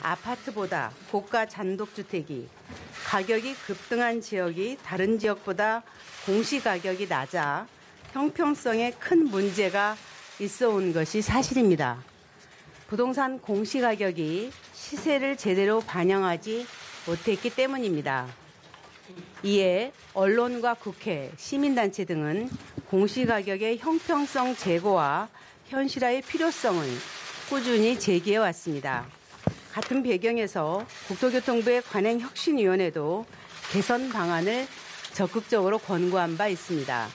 아파트보다 고가 단독주택이 가격이 급등한 지역이 다른 지역보다 공시가격이 낮아 형평성에 큰 문제가 있어 온 것이 사실입니다. 부동산 공시가격이 시세를 제대로 반영하지 못했기 때문입니다. 이에 언론과 국회, 시민단체 등은 공시가격의 형평성 제고와 현실화의 필요성을 꾸준히 제기해 왔습니다. 같은 배경에서 국토교통부의 관행혁신위원회도 개선 방안을 적극적으로 권고한 바 있습니다.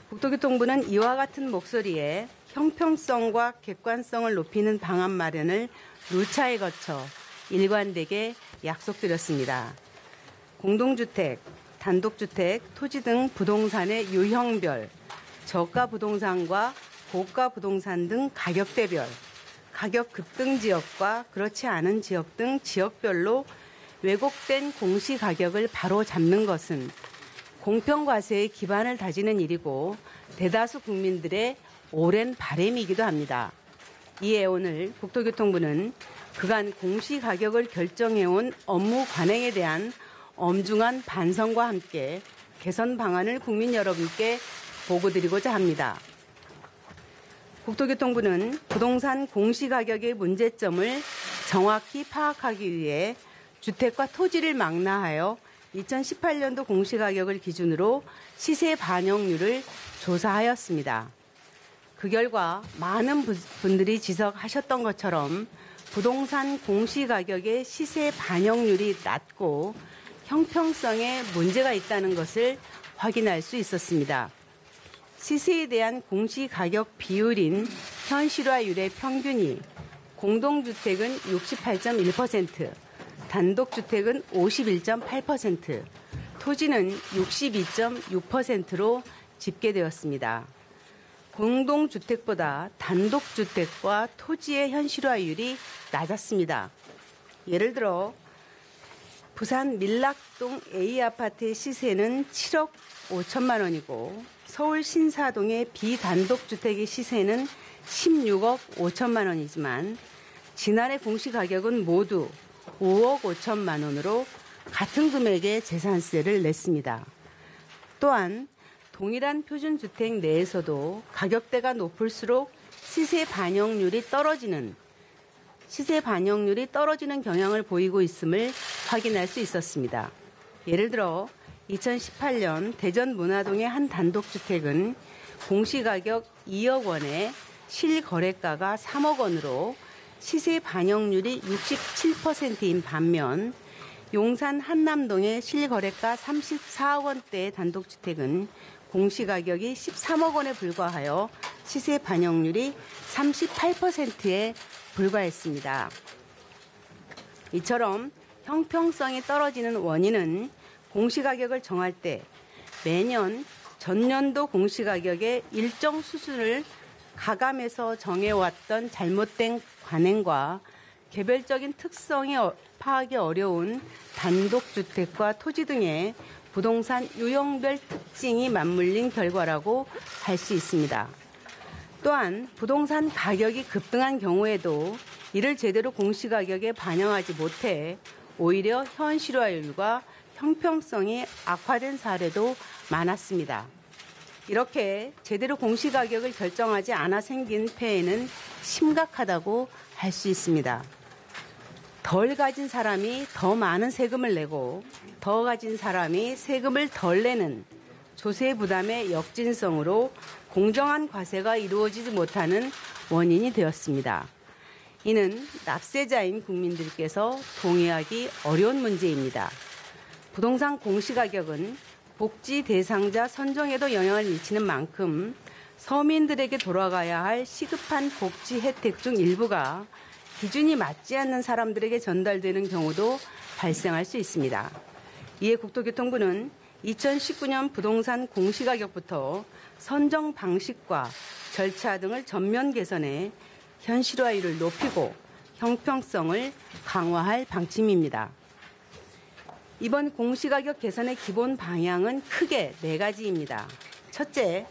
국토교통부는 이와 같은 목소리에 형평성과 객관성을 높이는 방안 마련을 누차에 거쳐 일관되게 약속드렸습니다. 공동주택, 단독주택, 토지 등 부동산의 유형별, 저가 부동산과 고가 부동산 등 가격대별, 가격 급등 지역과 그렇지 않은 지역 등 지역별로 왜곡된 공시가격을 바로 잡는 것은 공평과세의 기반을 다지는 일이고 대다수 국민들의 오랜 바람이기도 합니다. 이에 오늘 국토교통부는 그간 공시가격을 결정해온 업무 관행에 대한 엄중한 반성과 함께 개선 방안을 국민 여러분께 보고드리고자 합니다. 국토교통부는 부동산 공시가격의 문제점을 정확히 파악하기 위해 주택과 토지를 망라하여 2018년도 공시가격을 기준으로 시세 반영률을 조사하였습니다. 그 결과 많은 분들이 지적하셨던 것처럼 부동산 공시가격의 시세 반영률이 낮고 형평성에 문제가 있다는 것을 확인할 수 있었습니다. 시세에 대한 공시가격 비율인 현실화율의 평균이 공동주택은 68.1%, 단독주택은 51.8%, 토지는 62.6%로 집계되었습니다. 공동주택보다 단독주택과 토지의 현실화율이 낮았습니다. 예를 들어 부산 밀락동 A아파트의 시세는 7억 5천만 원이고 서울 신사동의 비단독주택의 시세는 16억 5천만 원이지만 지난해 공시가격은 모두 5억 5천만 원으로 같은 금액의 재산세를 냈습니다. 또한 동일한 표준주택 내에서도 가격대가 높을수록 시세 반영률이 떨어지는 경향을 보이고 있음을 확인할 수 있었습니다. 예를 들어 2018년 대전 문화동의 한 단독주택은 공시가격 2억 원에 실거래가가 3억 원으로 시세 반영률이 67%인 반면 용산 한남동의 실거래가 34억 원대의 단독주택은 공시가격이 13억 원에 불과하여 시세 반영률이 38%에 불과했습니다. 이처럼 형평성이 떨어지는 원인은 공시가격을 정할 때 매년 전년도 공시가격의 일정 수준을 가감해서 정해왔던 잘못된 관행과 개별적인 특성이 파악이 어려운 단독주택과 토지 등의 부동산 유형별 특징이 맞물린 결과라고 할 수 있습니다. 또한 부동산 가격이 급등한 경우에도 이를 제대로 공시가격에 반영하지 못해 오히려 현실화율과 형평성이 악화된 사례도 많았습니다. 이렇게 제대로 공시가격을 결정하지 않아 생긴 폐해는 심각하다고 할 수 있습니다. 덜 가진 사람이 더 많은 세금을 내고 더 가진 사람이 세금을 덜 내는 조세 부담의 역진성으로 공정한 과세가 이루어지지 못하는 원인이 되었습니다. 이는 납세자인 국민들께서 동의하기 어려운 문제입니다. 부동산 공시가격은 복지 대상자 선정에도 영향을 미치는 만큼 서민들에게 돌아가야 할 시급한 복지 혜택 중 일부가 기준이 맞지 않는 사람들에게 전달되는 경우도 발생할 수 있습니다. 이에 국토교통부는 2019년 부동산 공시가격부터 선정 방식과 절차 등을 전면 개선해 현실화율을 높이고 형평성을 강화할 방침입니다. 이번 공시가격 개선의 기본 방향은 크게 4가지입니다. 첫째,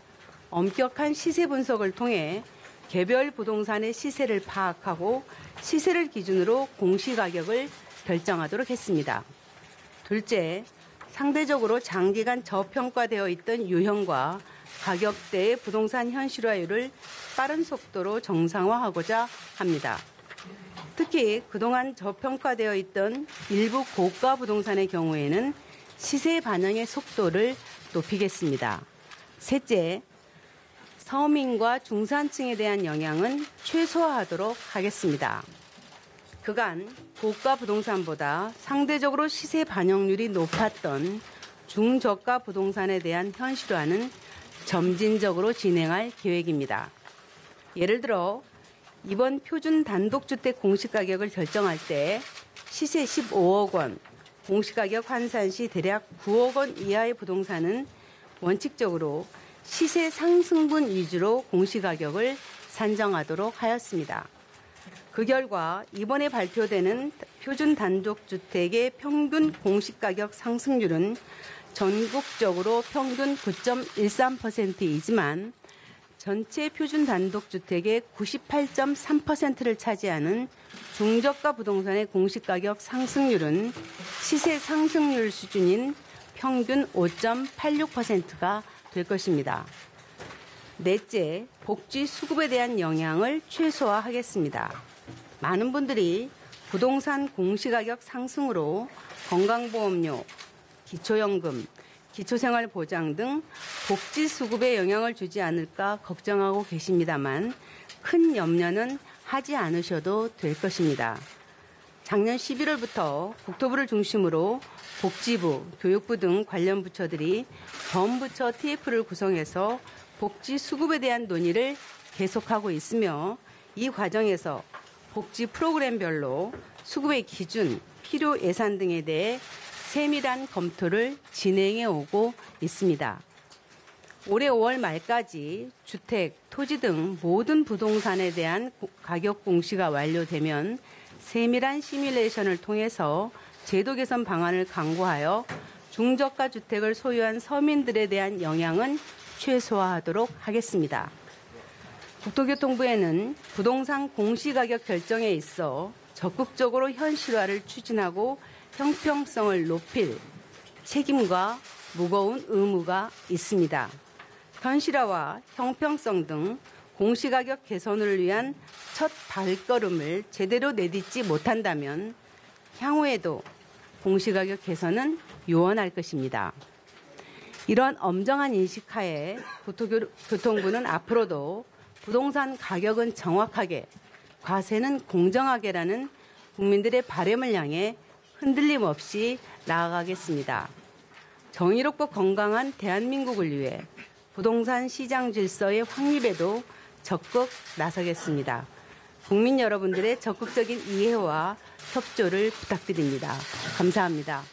엄격한 시세 분석을 통해 개별 부동산의 시세를 파악하고 시세를 기준으로 공시가격을 결정하도록 했습니다. 둘째, 상대적으로 장기간 저평가되어 있던 유형과 가격대의 부동산 현실화율을 빠른 속도로 정상화하고자 합니다. 특히 그동안 저평가되어 있던 일부 고가 부동산의 경우에는 시세 반영의 속도를 높이겠습니다. 셋째, 서민과 중산층에 대한 영향은 최소화하도록 하겠습니다. 그간 고가 부동산보다 상대적으로 시세 반영률이 높았던 중저가 부동산에 대한 현실화는 점진적으로 진행할 계획입니다. 예를 들어 이번 표준 단독주택 공시가격을 결정할 때 시세 15억 원, 공시가격 환산 시 대략 9억 원 이하의 부동산은 원칙적으로 시세 상승분 위주로 공시가격을 산정하도록 하였습니다. 그 결과 이번에 발표되는 표준 단독주택의 평균 공시가격 상승률은 전국적으로 평균 9.13%이지만 전체 표준 단독주택의 98.3%를 차지하는 중저가 부동산의 공시가격 상승률은 시세 상승률 수준인 평균 5.86%가 될 것입니다. 넷째, 복지 수급에 대한 영향을 최소화하겠습니다. 많은 분들이 부동산 공시가격 상승으로 건강보험료, 기초연금, 기초생활보장 등 복지 수급에 영향을 주지 않을까 걱정하고 계십니다만 큰 염려는 하지 않으셔도 될 것입니다. 작년 11월부터 국토부를 중심으로 복지부, 교육부 등 관련 부처들이 범부처 TF를 구성해서 복지 수급에 대한 논의를 계속하고 있으며 이 과정에서 복지 프로그램별로 수급의 기준, 필요 예산 등에 대해 세밀한 검토를 진행해 오고 있습니다. 올해 5월 말까지 주택, 토지 등 모든 부동산에 대한 가격 공시가 완료되면 세밀한 시뮬레이션을 통해서 제도 개선 방안을 강구하여 중저가 주택을 소유한 서민들에 대한 영향은 최소화하도록 하겠습니다. 국토교통부에는 부동산 공시가격 결정에 있어 적극적으로 현실화를 추진하고 형평성을 높일 책임과 무거운 의무가 있습니다. 현실화와 형평성 등 공시가격 개선을 위한 첫 발걸음을 제대로 내딛지 못한다면 향후에도 공시가격 개선은 요원할 것입니다. 이런 엄정한 인식하에 국토교통부는 앞으로도 부동산 가격은 정확하게, 과세는 공정하게라는 국민들의 바람을 향해 흔들림 없이 나아가겠습니다. 정의롭고 건강한 대한민국을 위해 부동산 시장 질서의 확립에도 적극 나서겠습니다. 국민 여러분들의 적극적인 이해와 협조를 부탁드립니다. 감사합니다.